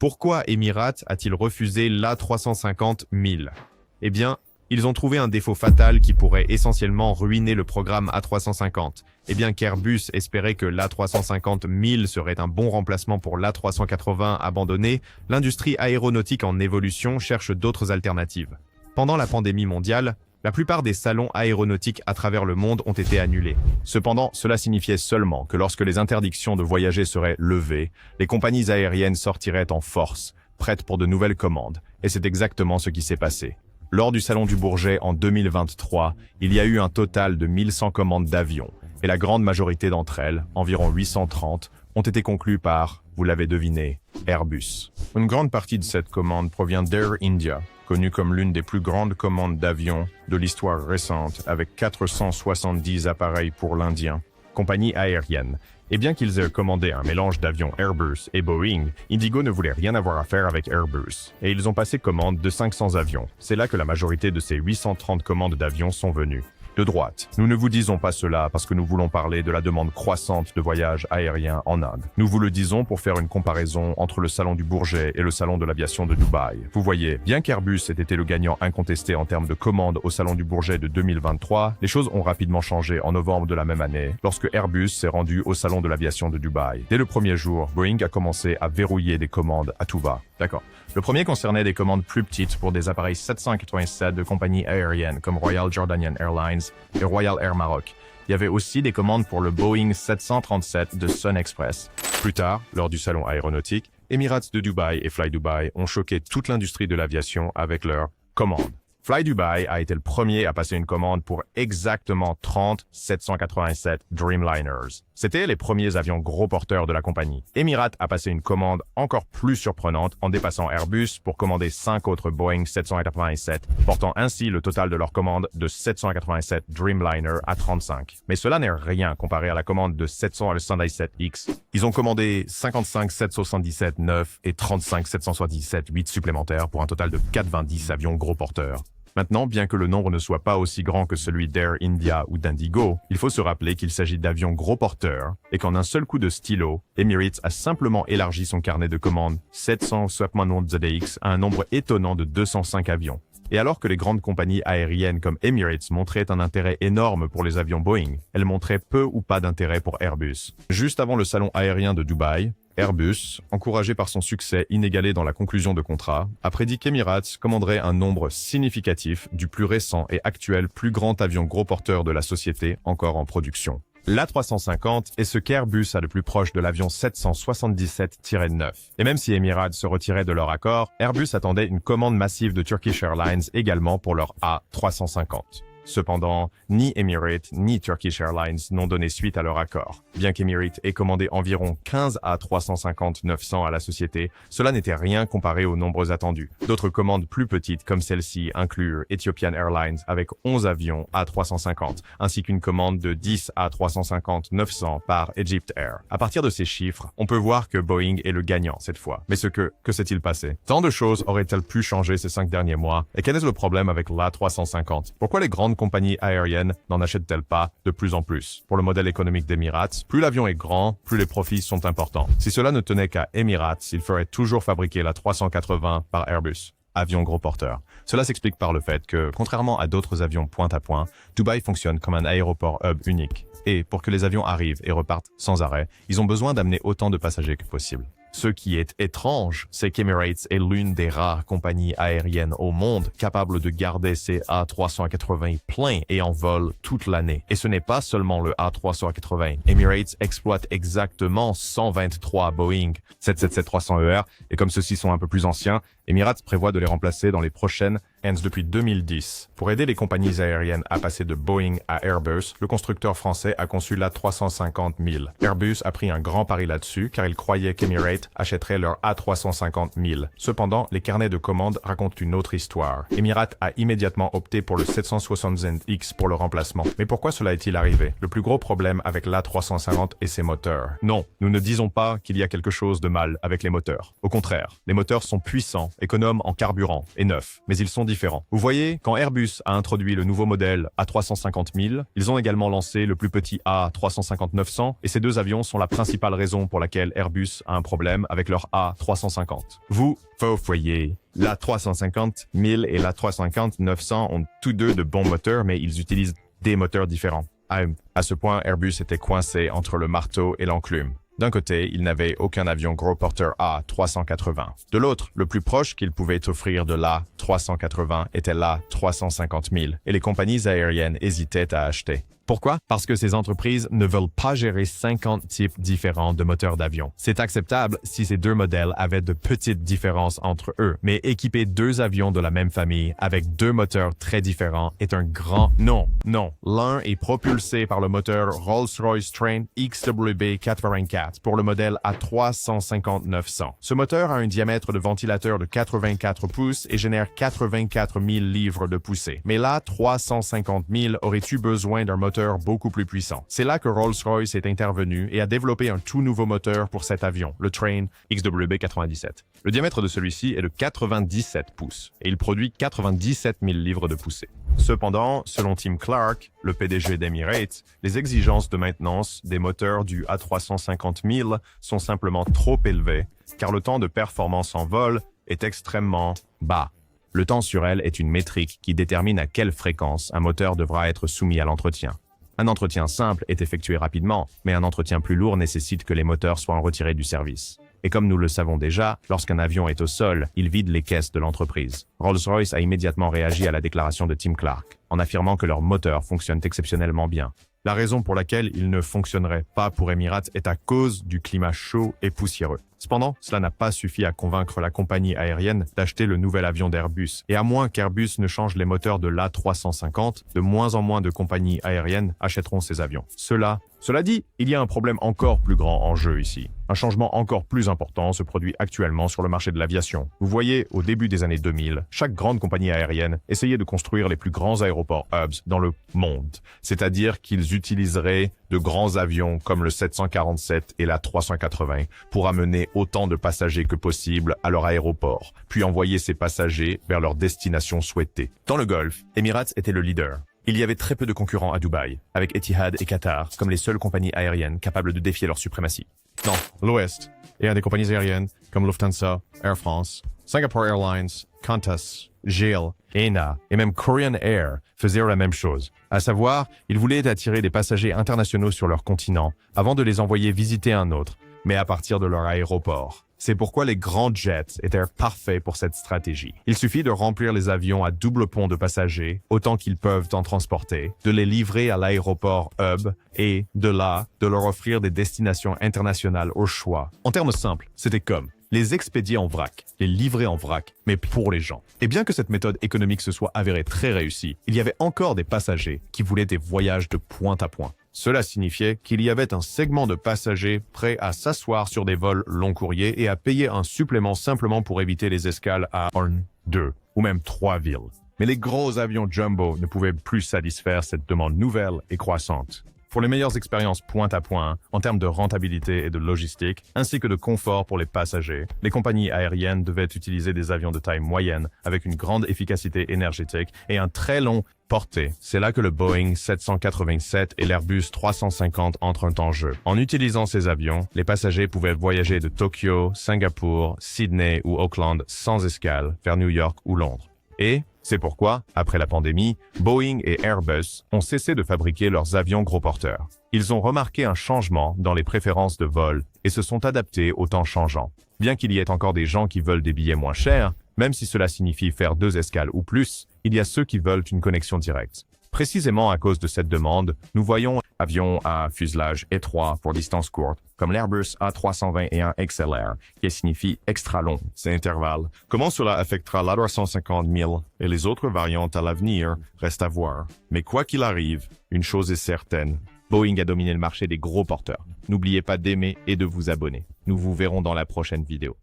Pourquoi Emirates a-t-il refusé l'A350-1000? Eh bien, ils ont trouvé un défaut fatal qui pourrait essentiellement ruiner le programme A350. Et bien qu'Airbus espérait que l'A350-1000 serait un bon remplacement pour l'A380 abandonné, l'industrie aéronautique en évolution cherche d'autres alternatives. Pendant la pandémie mondiale, la plupart des salons aéronautiques à travers le monde ont été annulés. Cependant, cela signifiait seulement que lorsque les interdictions de voyager seraient levées, les compagnies aériennes sortiraient en force, prêtes pour de nouvelles commandes. Et c'est exactement ce qui s'est passé. Lors du Salon du Bourget en 2023, il y a eu un total de 1100 commandes d'avions, et la grande majorité d'entre elles, environ 830, ont été conclues par, vous l'avez deviné, Airbus. Une grande partie de cette commande provient d'Air India, connue comme l'une des plus grandes commandes d'avions de l'histoire récente, avec 470 appareils pour l'Indien, compagnie aérienne. Et bien qu'ils aient commandé un mélange d'avions Airbus et Boeing, Indigo ne voulait rien avoir à faire avec Airbus, et ils ont passé commande de 500 avions. C'est là que la majorité de ces 830 commandes d'avions sont venues. De droite, nous ne vous disons pas cela parce que nous voulons parler de la demande croissante de voyages aériens en Inde. Nous vous le disons pour faire une comparaison entre le salon du Bourget et le salon de l'aviation de Dubaï. Vous voyez, bien qu'Airbus ait été le gagnant incontesté en termes de commandes au salon du Bourget de 2023, les choses ont rapidement changé en novembre de la même année, lorsque Airbus s'est rendu au salon de l'aviation de Dubaï. Dès le premier jour, Boeing a commencé à verrouiller des commandes à tout va. D'accord. Le premier concernait des commandes plus petites pour des appareils 787 de compagnies aériennes comme Royal Jordanian Airlines et Royal Air Maroc. Il y avait aussi des commandes pour le Boeing 737 de Sun Express. Plus tard, lors du salon aéronautique, Emirates de Dubaï et Fly Dubai ont choqué toute l'industrie de l'aviation avec leurs commandes. Fly Dubai a été le premier à passer une commande pour exactement 30 787 Dreamliners. C'était les premiers avions gros porteurs de la compagnie. Emirates a passé une commande encore plus surprenante en dépassant Airbus pour commander 5 autres Boeing 787, portant ainsi le total de leur commande de 787 Dreamliner à 35. Mais cela n'est rien comparé à la commande de 777X. Ils ont commandé 55 777-9 et 35 777-8 supplémentaires pour un total de 90 avions gros porteurs. Maintenant, bien que le nombre ne soit pas aussi grand que celui d'Air India ou d'Indigo, il faut se rappeler qu'il s'agit d'avions gros porteurs et qu'en un seul coup de stylo, Emirates a simplement élargi son carnet de commandes 771ZX à un nombre étonnant de 205 avions. Et alors que les grandes compagnies aériennes comme Emirates montraient un intérêt énorme pour les avions Boeing, elles montraient peu ou pas d'intérêt pour Airbus. Juste avant le salon aérien de Dubaï, Airbus, encouragé par son succès inégalé dans la conclusion de contrats, a prédit qu'Emirates commanderait un nombre significatif du plus récent et actuel plus grand avion gros porteur de la société encore en production. L'A350 est ce qu'Airbus a de plus proche de l'avion 777-9. Et même si Emirates se retirait de leur accord, Airbus attendait une commande massive de Turkish Airlines également pour leur A350. Cependant, ni Emirates ni Turkish Airlines n'ont donné suite à leur accord. Bien qu'Emirates ait commandé environ 15 A350-900 à la société, cela n'était rien comparé aux nombres attendus. D'autres commandes plus petites comme celle-ci incluent Ethiopian Airlines avec 11 avions A350, ainsi qu'une commande de 10 A350-900 par Egypt Air. À partir de ces chiffres, on peut voir que Boeing est le gagnant cette fois. Mais que s'est-il passé? Tant de choses auraient-elles pu changer ces 5 derniers mois? Et quel est le problème avec l'A350? Pourquoi les grandes compagnies aériennes n'en achètent-elles pas de plus en plus? Pour le modèle économique d'Emirates, plus l'avion est grand, plus les profits sont importants. Si cela ne tenait qu'à Emirates, il ferait toujours fabriquer la 380 par Airbus. Avion gros porteur. Cela s'explique par le fait que, contrairement à d'autres avions point à point, Dubaï fonctionne comme un aéroport hub unique. Et pour que les avions arrivent et repartent sans arrêt, ils ont besoin d'amener autant de passagers que possible. Ce qui est étrange, c'est qu'Emirates est l'une des rares compagnies aériennes au monde capables de garder ses A380 pleins et en vol toute l'année. Et ce n'est pas seulement le A380. Emirates exploite exactement 123 Boeing 777-300ER et comme ceux-ci sont un peu plus anciens, Emirates prévoit de les remplacer dans les prochaines depuis 2010. Pour aider les compagnies aériennes à passer de Boeing à Airbus, le constructeur français a conçu l'A350-1000. Airbus a pris un grand pari là-dessus car il croyait qu'Emirates achèterait leur A350-1000. Cependant, les carnets de commandes racontent une autre histoire. Emirates a immédiatement opté pour le 760X pour le remplacement. Mais pourquoi cela est-il arrivé? Le plus gros problème avec l'A350 est ses moteurs. Non, nous ne disons pas qu'il y a quelque chose de mal avec les moteurs. Au contraire, les moteurs sont puissants, économes en carburant et neufs, mais ils sont différents. Vous voyez, quand Airbus a introduit le nouveau modèle A350 000, ils ont également lancé le plus petit A350-900 et ces deux avions sont la principale raison pour laquelle Airbus a un problème avec leur A350. Vous voyez, l'A350 000 et l'A350 900 ont tous deux de bons moteurs, mais ils utilisent des moteurs différents. À ce point, Airbus était coincé entre le marteau et l'enclume. D'un côté, il n'avait aucun avion gros porteur A380. De l'autre, le plus proche qu'il pouvait offrir de l'A380 était l'A350 000, et les compagnies aériennes hésitaient à acheter. Pourquoi? Parce que ces entreprises ne veulent pas gérer 50 types différents de moteurs d'avion. C'est acceptable si ces deux modèles avaient de petites différences entre eux, mais équiper deux avions de la même famille avec deux moteurs très différents est un grand non. Non, l'un est propulsé par le moteur Rolls-Royce Trane XWB-84 pour le modèle A350-900. Ce moteur a un diamètre de ventilateur de 84 pouces et génère 84 000 livres de poussée. Mais l'A350 000 aurait eu besoin d'un moteur beaucoup plus puissant. C'est là que Rolls-Royce est intervenu et a développé un tout nouveau moteur pour cet avion, le Trane XWB-97. Le diamètre de celui-ci est de 97 pouces et il produit 97 000 livres de poussée. Cependant, selon Tim Clark, le PDG d'Emirates, les exigences de maintenance des moteurs du A350 000 sont simplement trop élevées car le temps de performance en vol est extrêmement bas. Le temps sur elle est une métrique qui détermine à quelle fréquence un moteur devra être soumis à l'entretien. Un entretien simple est effectué rapidement, mais un entretien plus lourd nécessite que les moteurs soient retirés du service. Et comme nous le savons déjà, lorsqu'un avion est au sol, il vide les caisses de l'entreprise. Rolls-Royce a immédiatement réagi à la déclaration de Tim Clark, en affirmant que leurs moteurs fonctionnent exceptionnellement bien. La raison pour laquelle ils ne fonctionneraient pas pour Emirates est à cause du climat chaud et poussiéreux. Cependant, cela n'a pas suffi à convaincre la compagnie aérienne d'acheter le nouvel avion d'Airbus. Et à moins qu'Airbus ne change les moteurs de l'A350, de moins en moins de compagnies aériennes achèteront ces avions. Cela dit, il y a un problème encore plus grand en jeu ici. Un changement encore plus important se produit actuellement sur le marché de l'aviation. Vous voyez, au début des années 2000, chaque grande compagnie aérienne essayait de construire les plus grands aéroports hubs dans le monde. C'est-à-dire qu'ils utiliseraient de grands avions comme le 747 et la 380 pour amener autant de passagers que possible à leur aéroport, puis envoyer ces passagers vers leur destination souhaitée. Dans le Golfe, Emirates était le leader. Il y avait très peu de concurrents à Dubaï, avec Etihad et Qatar comme les seules compagnies aériennes capables de défier leur suprématie. Dans l'Ouest, il y a des compagnies aériennes comme Lufthansa, Air France, Singapore Airlines, Qantas, GIL, ENA et même Korean Air faisaient la même chose. À savoir, ils voulaient attirer des passagers internationaux sur leur continent avant de les envoyer visiter un autre, mais à partir de leur aéroport. C'est pourquoi les grands jets étaient parfaits pour cette stratégie. Il suffit de remplir les avions à double pont de passagers, autant qu'ils peuvent en transporter, de les livrer à l'aéroport hub et, de là, de leur offrir des destinations internationales au choix. En termes simples, c'était comme les expédier en vrac, les livrer en vrac, mais pour les gens. Et bien que cette méthode économique se soit avérée très réussie, il y avait encore des passagers qui voulaient des voyages de point à point. Cela signifiait qu'il y avait un segment de passagers prêts à s'asseoir sur des vols long courriers et à payer un supplément simplement pour éviter les escales à 1, 2 ou même 3 villes. Mais les gros avions jumbo ne pouvaient plus satisfaire cette demande nouvelle et croissante. Pour les meilleures expériences point à point, en termes de rentabilité et de logistique, ainsi que de confort pour les passagers, les compagnies aériennes devaient utiliser des avions de taille moyenne avec une grande efficacité énergétique et un très long portée. C'est là que le Boeing 787 et l'Airbus 350 entrent en jeu. En utilisant ces avions, les passagers pouvaient voyager de Tokyo, Singapour, Sydney ou Auckland sans escale vers New York ou Londres. Et c'est pourquoi, après la pandémie, Boeing et Airbus ont cessé de fabriquer leurs avions gros porteurs. Ils ont remarqué un changement dans les préférences de vol et se sont adaptés au temps changeant. Bien qu'il y ait encore des gens qui veulent des billets moins chers, même si cela signifie faire 2 escales ou plus, il y a ceux qui veulent une connexion directe. Précisément à cause de cette demande, nous voyons avions à fuselage étroit pour distance courte, comme l'Airbus A321 XLR, qui signifie extra long, c'est intervalle. Comment cela affectera l'A350 000 et les autres variantes à l'avenir reste à voir. Mais quoi qu'il arrive, une chose est certaine, Boeing a dominé le marché des gros porteurs. N'oubliez pas d'aimer et de vous abonner. Nous vous verrons dans la prochaine vidéo.